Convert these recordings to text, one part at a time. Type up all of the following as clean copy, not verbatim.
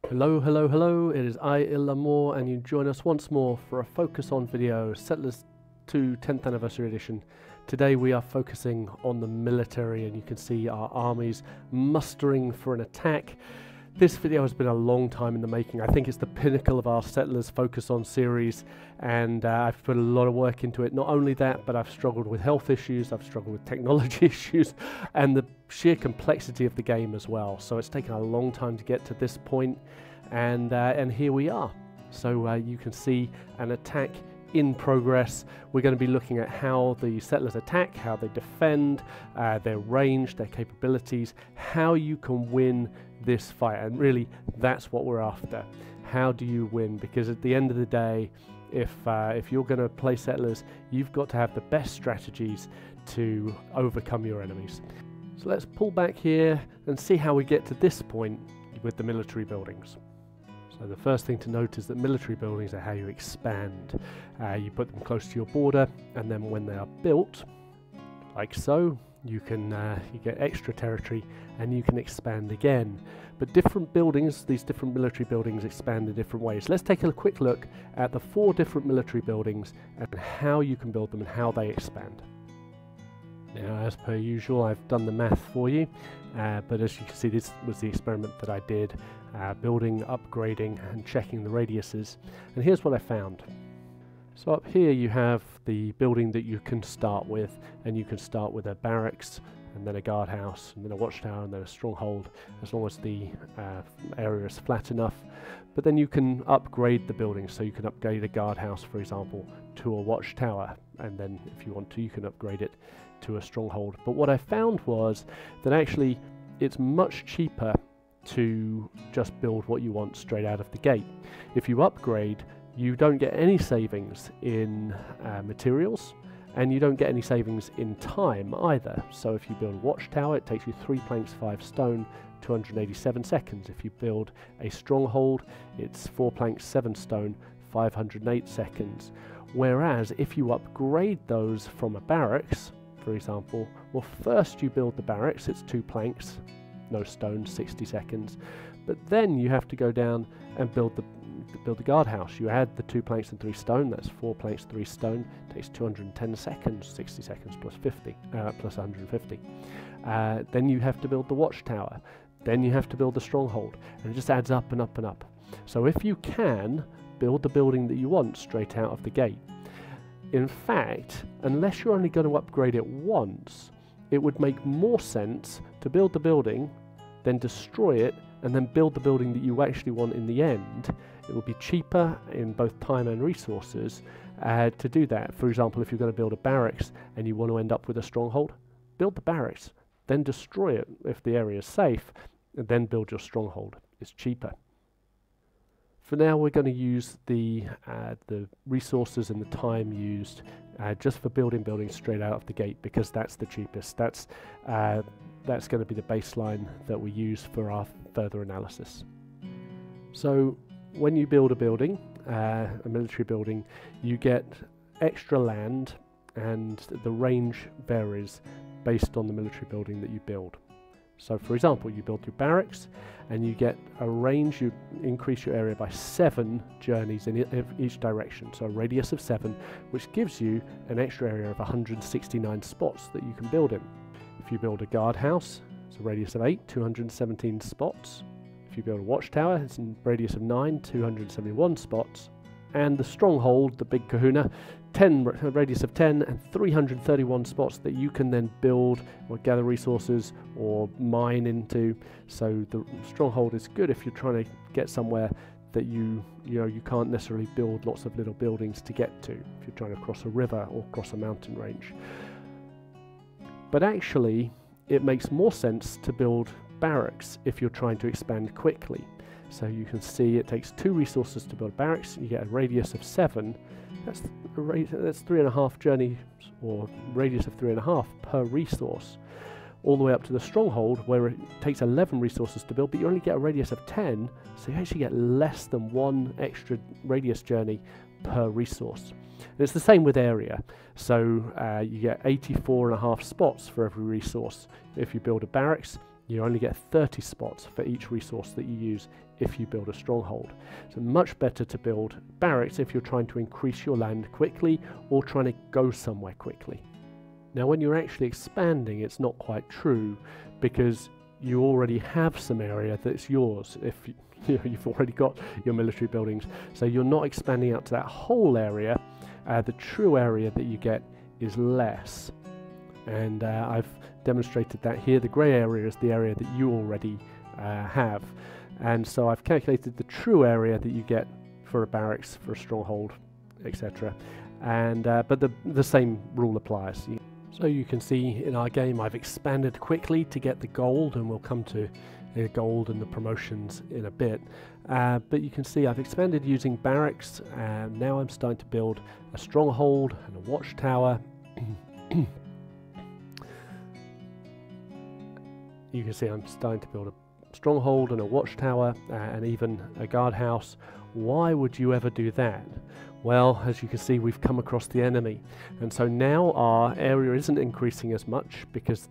Hello, hello, hello, it is I, Ilamore, and you join us once more for a Focus On video, Settlers 2 10th Anniversary Edition. Today we are focusing on the military, and you can see our armies mustering for an attack. This video has been a long time in the making. I think it's the pinnacle of our Settlers Focus On series, and I've put a lot of work into it. Not only that, but I've struggled with health issues, I've struggled with technology issues, and the sheer complexity of the game as well. So it's taken a long time to get to this point, and here we are. So you can see an attack in progress. We're going to be looking at how the settlers attack, how they defend, their range, their capabilities, how you can win this fight, and really that's what we're after. How do you win? Because at the end of the day, if you're going to play settlers, you've got to have the best strategies to overcome your enemies. So let's pull back here and see how we get to this point with the military buildings. So the first thing to note is that military buildings are how you expand. You put them close to your border, and then when they are built, like so, you get extra territory and you can expand again. But different buildings, these different military buildings, expand in different ways. Let's take a quick look at the 4 different military buildings and how you can build them and how they expand. Now, as per usual, I've done the math for you, but as you can see, this was the experiment that I did, building, upgrading, and checking the radiuses. And here's what I found. So up here you have the building that you can start with, and you can start with a barracks, and then a guardhouse, and then a watchtower, and then a stronghold, as long as the area is flat enough. But then you can upgrade the building, so you can upgrade a guardhouse, for example, to a watchtower, and then if you want to, you can upgrade it to a stronghold. But what I found was that actually it's much cheaper to just build what you want straight out of the gate. If you upgrade, you don't get any savings in materials, and you don't get any savings in time either. So if you build a watchtower, it takes you 3 planks 5 stone, 287 seconds. If you build a stronghold, it's 4 planks 7 stone, 508 seconds. Whereas if you upgrade those from a barracks, for example, well, first you build the barracks, it's 2 planks, no stone, 60 seconds, but then you have to go down and build the guardhouse. You add the 2 planks and 3 stone, that's 4 planks 3 stone, takes 210 seconds, 60 seconds plus 50, plus 150. Then you have to build the watchtower, then you have to build the stronghold, and it just adds up and up and up. So if you can build the building that you want straight out of the gate, in fact, unless you're only going to upgrade it once, it would make more sense to build the building, then destroy it, and then build the building that you actually want in the end. It will be cheaper in both time and resources to do that. For example, if you're going to build a barracks and you want to end up with a stronghold, build the barracks, then destroy it if the area is safe, and then build your stronghold. It's cheaper. For now, we're going to use the resources and the time used just for building buildings straight out of the gate, because that's the cheapest. That's going to be the baseline that we use for our further analysis. So when you build a building, a military building, you get extra land, and the range varies based on the military building that you build. So for example, you build your barracks and you get a range, you increase your area by 7 journeys in each direction, so a radius of 7, which gives you an extra area of 169 spots that you can build in. If you build a guardhouse, it's a radius of 8, 217 spots. If you build a watchtower, it's a radius of 9, 271 spots. And the stronghold, the big kahuna, a radius of 10 and 331 spots that you can then build or gather resources or mine into. So the stronghold is good if you're trying to get somewhere that you can't necessarily build lots of little buildings to get to, if you're trying to cross a river or cross a mountain range. But actually, it makes more sense to build barracks if you're trying to expand quickly. So you can see it takes 2 resources to build barracks. You get a radius of 7. That's 3.5 journeys, or radius of 3.5 per resource, all the way up to the stronghold, where it takes 11 resources to build, but you only get a radius of 10, so you actually get less than 1 extra radius journey per resource. And it's the same with area. So you get 84.5 spots for every resource. If you build a barracks, you only get 30 spots for each resource that you use if you build a stronghold. So much better to build barracks if you're trying to increase your land quickly or trying to go somewhere quickly. Now when you're actually expanding, it's not quite true, because you already have some area that's yours if you've already got your military buildings. So you're not expanding out to that whole area. The true area that you get is less. And I've demonstrated that here. The grey area is the area that you already have. And so I've calculated the true area that you get for a barracks, for a stronghold, etc. And but the same rule applies. So you can see in our game I've expanded quickly to get the gold, and we'll come to the gold and the promotions in a bit. But you can see I've expanded using barracks, and now I'm starting to build a stronghold and a watchtower. You can see I'm starting to build a stronghold and a watchtower and even a guardhouse. Why would you ever do that? Well, as you can see, we've come across the enemy, and so now our area isn't increasing as much because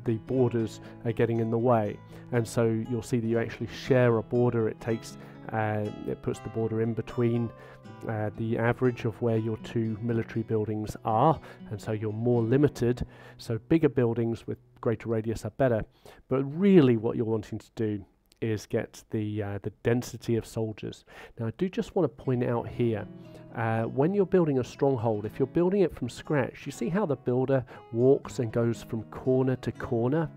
the borders are getting in the way. And so you'll see that you actually share a border. It takes it puts the border in between the average of where your two military buildings are, and so you're more limited. So bigger buildings with greater radius are better, but really what you're wanting to do is get the density of soldiers. Now I do just want to point out here, when you're building a stronghold, if you're building it from scratch, you see how the builder walks and goes from corner to corner?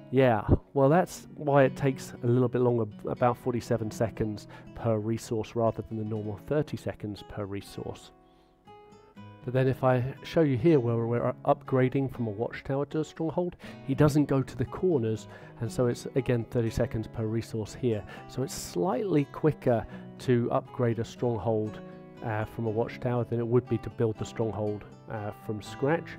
Yeah, well that's why it takes a little bit longer, about 47 seconds per resource rather than the normal 30 seconds per resource. But then if I show you here where we're upgrading from a watchtower to a stronghold, he doesn't go to the corners, and so it's again 30 seconds per resource here. So it's slightly quicker to upgrade a stronghold from a watchtower than it would be to build the stronghold from scratch,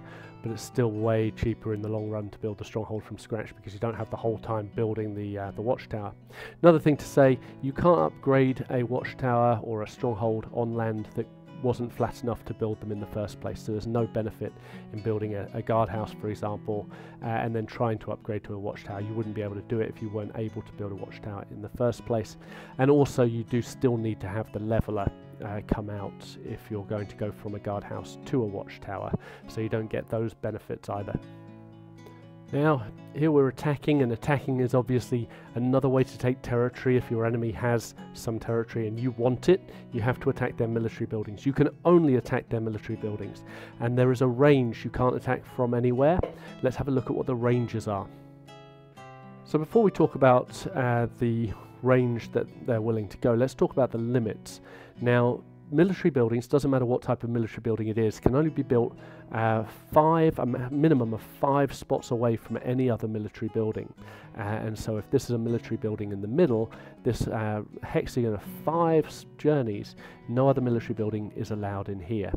but it's still way cheaper in the long run to build the stronghold from scratch because you don't have the whole time building the watchtower. Another thing to say, you can't upgrade a watchtower or a stronghold on land that wasn't flat enough to build them in the first place, so there's no benefit in building a guardhouse, for example, and then trying to upgrade to a watchtower. You wouldn't be able to do it if you weren't able to build a watchtower in the first place. And also you do still need to have the leveler come out if you're going to go from a guardhouse to a watchtower, so you don't get those benefits either. Now here we're attacking, and attacking is obviously another way to take territory. If your enemy has some territory and you want it, you have to attack their military buildings. You can only attack their military buildings, and there is a range you can't attack from anywhere. Let's have a look at what the ranges are. So before we talk about the range that they're willing to go, let's talk about the limits. Now military buildings, doesn't matter what type of military building it is, can only be built a minimum of 5 spots away from any other military building. And so if this is a military building in the middle, this hexagon of 5 journeys, no other military building is allowed in here.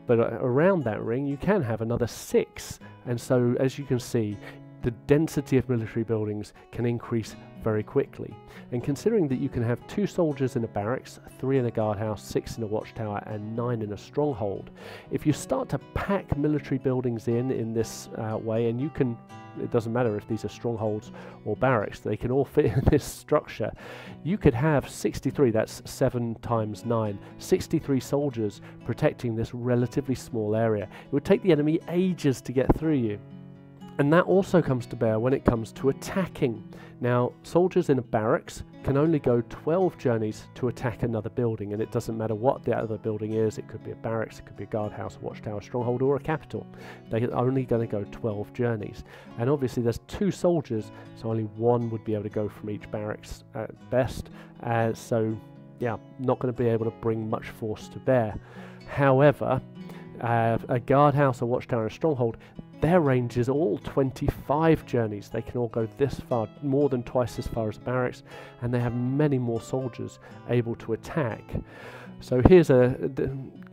But around that ring you can have another 6, and so as you can see, the density of military buildings can increase very quickly. And considering that you can have 2 soldiers in a barracks, 3 in a guardhouse, 6 in a watchtower, and 9 in a stronghold, if you start to pack military buildings in this way, and you can, it doesn't matter if these are strongholds or barracks, they can all fit in this structure, you could have 63, that's 7 times 9, 63 soldiers protecting this relatively small area. It would take the enemy ages to get through you. And that also comes to bear when it comes to attacking. Now, soldiers in a barracks can only go 12 journeys to attack another building, and it doesn't matter what the other building is. It could be a barracks, it could be a guardhouse, a watchtower, stronghold, or a capital. They're only going to go 12 journeys. And obviously there's 2 soldiers, so only 1 would be able to go from each barracks at best. So yeah, not going to be able to bring much force to bear. However, a guardhouse, a watchtower, and a stronghold, their range is all 25 journeys. They can all go this far, more than twice as far as barracks, and they have many more soldiers able to attack. So here's a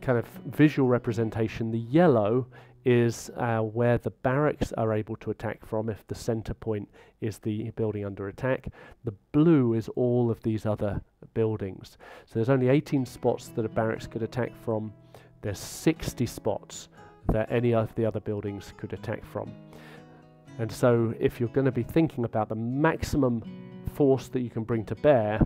kind of visual representation. The yellow is where the barracks are able to attack from if the center point is the building under attack. The blue is all of these other buildings. So there's only 18 spots that a barracks could attack from. There's 60 spots that any of the other buildings could attack from. And so if you're going to be thinking about the maximum force that you can bring to bear.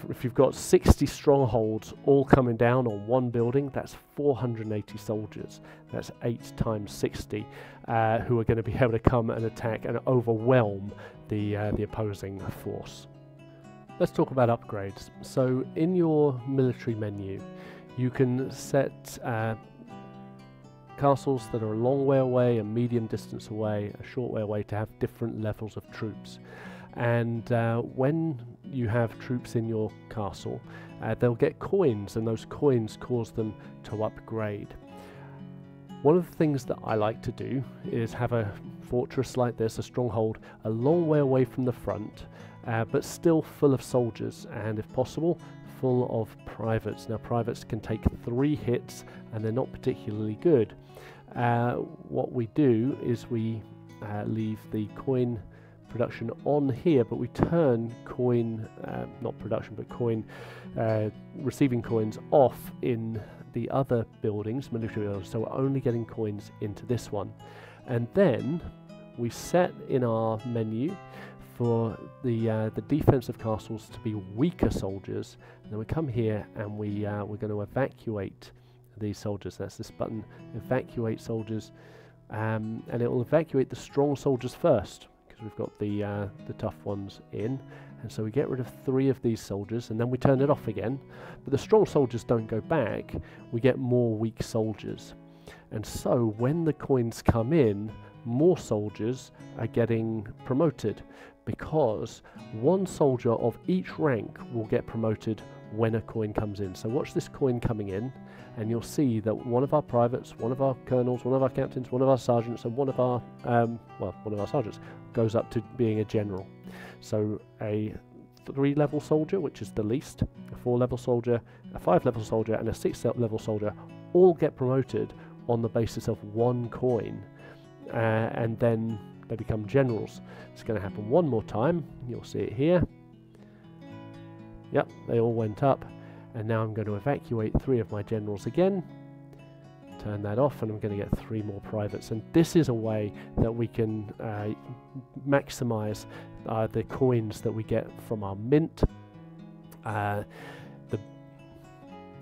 If you've got 60 strongholds all coming down on one building, that's 480 soldiers. That's 8 times 60 who are going to be able to come and attack and overwhelm the opposing force. Let's talk about upgrades. So in your military menu, you can set castles that are a long way away, a medium distance away, a short way away to have different levels of troops. And when you have troops in your castle, they'll get coins, and those coins cause them to upgrade. One of the things that I like to do is have a fortress like this, a stronghold, a long way away from the front, but still full of soldiers, and if possible, full of privates. Now, privates can take 3 hits, and they're not particularly good. What we do is we leave the coin production on here, but we turn coin, not production, but coin, receiving coins off in the other buildings, military buildings, so we're only getting coins into this one. And then we set in our menu for the defensive castles to be weaker soldiers, and then we come here and we're going to evacuate these soldiers. That's this button, evacuate soldiers, and it will evacuate the strong soldiers first, because we've got the tough ones in. And so we get rid of 3 of these soldiers, and then we turn it off again. But the strong soldiers don't go back, we get more weak soldiers. And so when the coins come in, more soldiers are getting promoted, because 1 soldier of each rank will get promoted when a coin comes in. So watch this coin coming in, and you'll see that one of our privates, one of our colonels, one of our captains, one of our sergeants, and one of our sergeants goes up to being a general. So a 3-level soldier, which is the least, a 4-level soldier, a 5-level soldier, and a 6-level soldier all get promoted on the basis of 1 coin, and then they become generals. It's going to happen one more time. You'll see it here. Yep, they all went up, and now I'm going to evacuate 3 of my generals again. Turn that off, and I'm going to get 3 more privates. And this is a way that we can maximize the coins that we get from our mint. The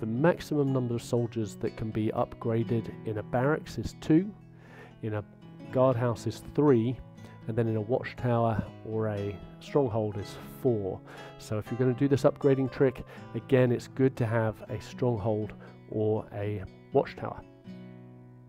maximum number of soldiers that can be upgraded in a barracks is 2, in a guardhouse is 3, and then in a watchtower or a stronghold is 4. So if you're going to do this upgrading trick, again, it's good to have a stronghold or a watchtower.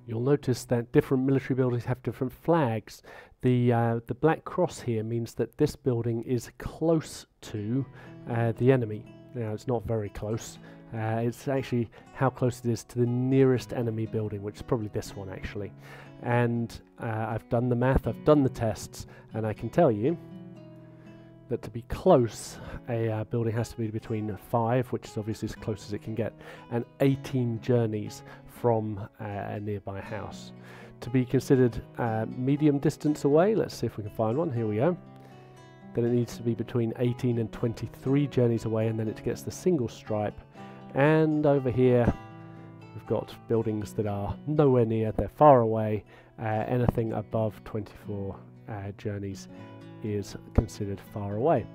You'll notice that different military buildings have different flags. The black cross here means that this building is close to the enemy. Now, it's not very close. It's actually how close it is to the nearest enemy building, which is probably this one actually. And I've done the math, I've done the tests, and I can tell you that to be close, a building has to be between 5, which is obviously as close as it can get, and 18 journeys from a nearby house. To be considered medium distance away, let's see if we can find one, here we go. Then it needs to be between 18 and 23 journeys away, and then it gets the single stripe. And over here we've got buildings that are nowhere near, they're far away. Anything above 24 journeys is considered far away.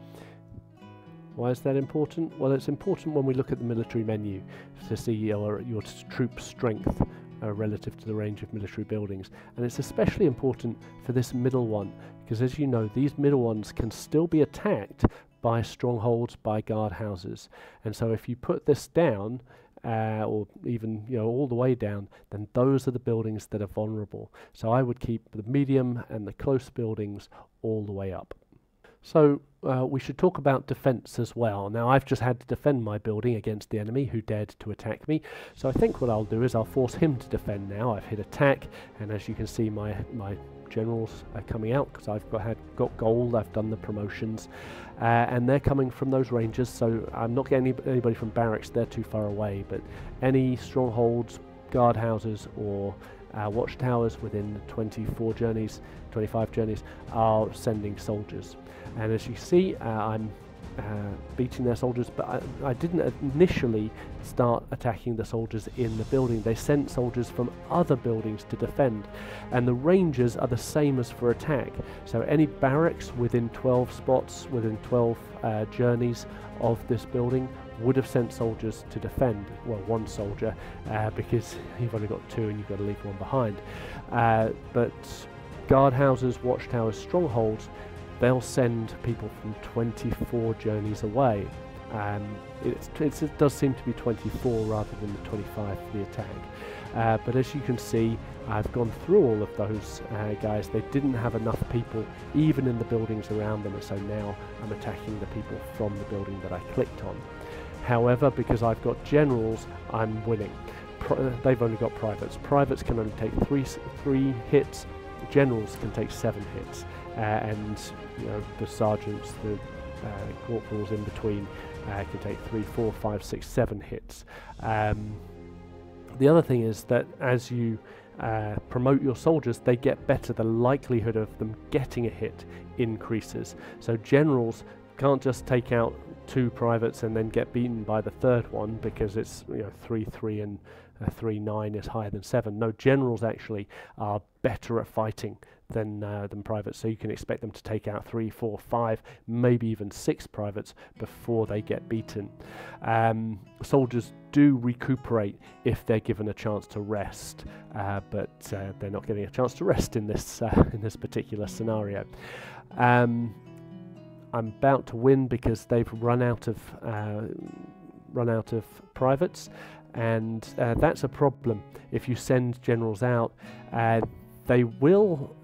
Why is that important? Well, it's important when we look at the military menu to see your troop strength relative to the range of military buildings. And it's especially important for this middle one, because as you know, these middle ones can still be attacked by strongholds, by guardhouses. And so if you put this down, or even all the way down, then those are the buildings that are vulnerable. So I would keep the medium and the close buildings all the way up. So we should talk about defense as well. Now, I've just had to defend my building against the enemy who dared to attack me. So I think what I'll do is I'll force him to defend now. I've hit attack, and as you can see, my generals are coming out because I've got gold. I've done the promotions, and they're coming from those ranges. So I'm not getting anybody from barracks. They're too far away. But any strongholds, guardhouses, or watchtowers within 24 journeys, 25 journeys are sending soldiers. And as you see, I'm beating their soldiers, but I didn't initially start attacking the soldiers in the building. They sent soldiers from other buildings to defend, and the ranges are the same as for attack. So any barracks within 12 spots, within 12 journeys of this building would have sent soldiers to defend. Well, one soldier, because you've only got 2 and you've got to leave 1 behind. But guardhouses, watchtowers, strongholds, they'll send people from 24 journeys away. It does seem to be 24 rather than the 25 for the attack. But as you can see, I've gone through all of those guys. They didn't have enough people even in the buildings around them, and so now I'm attacking the people from the building that I clicked on. However, because I've got generals, I'm winning. They've only got privates. Privates can only take 3 hits. Generals can take 7 hits, and the sergeants, the corporals in between can take 3, 4, 5, 6, 7 hits. The other thing is that as you promote your soldiers, they get better. The likelihood of them getting a hit increases. So generals can't just take out 2 privates and then get beaten by the 3rd one because it's 3, 3 and 3, 9 is higher than 7. No, generals actually are better at fighting than privates, so you can expect them to take out 3, 4, 5, maybe even 6 privates before they get beaten. Soldiers do recuperate if they're given a chance to rest, but they're not getting a chance to rest in this particular scenario. I'm about to win because they've run out of privates, and that's a problem. If you send generals out, they will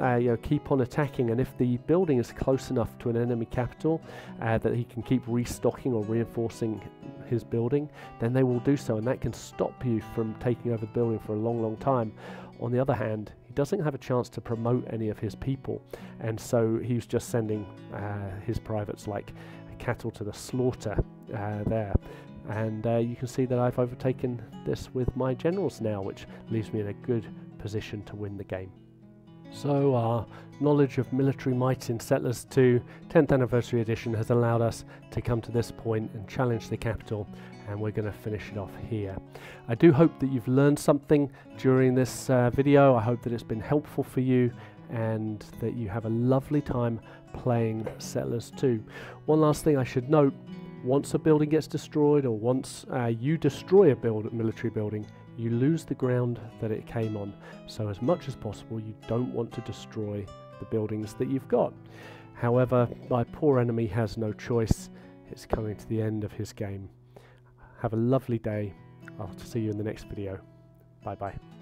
keep on attacking, and if the building is close enough to an enemy capital that he can keep restocking or reinforcing his building, then they will do so, and that can stop you from taking over the building for a long time. On the other hand, he doesn't have a chance to promote any of his people, and so he's just sending his privates like cattle to the slaughter there. And you can see that I've overtaken this with my generals now, which leaves me in a good position to win the game. So our knowledge of military might in Settlers 2 10th Anniversary Edition has allowed us to come to this point and challenge the capital, and we're going to finish it off here. I do hope that you've learned something during this video. I hope that it's been helpful for you and that you have a lovely time playing Settlers 2. One last thing I should note: once a building gets destroyed, or once you destroy a military building, you lose the ground that it came on. So as much as possible, you don't want to destroy the buildings that you've got. However, my poor enemy has no choice. It's coming to the end of his game. Have a lovely day. I'll see you in the next video. Bye bye.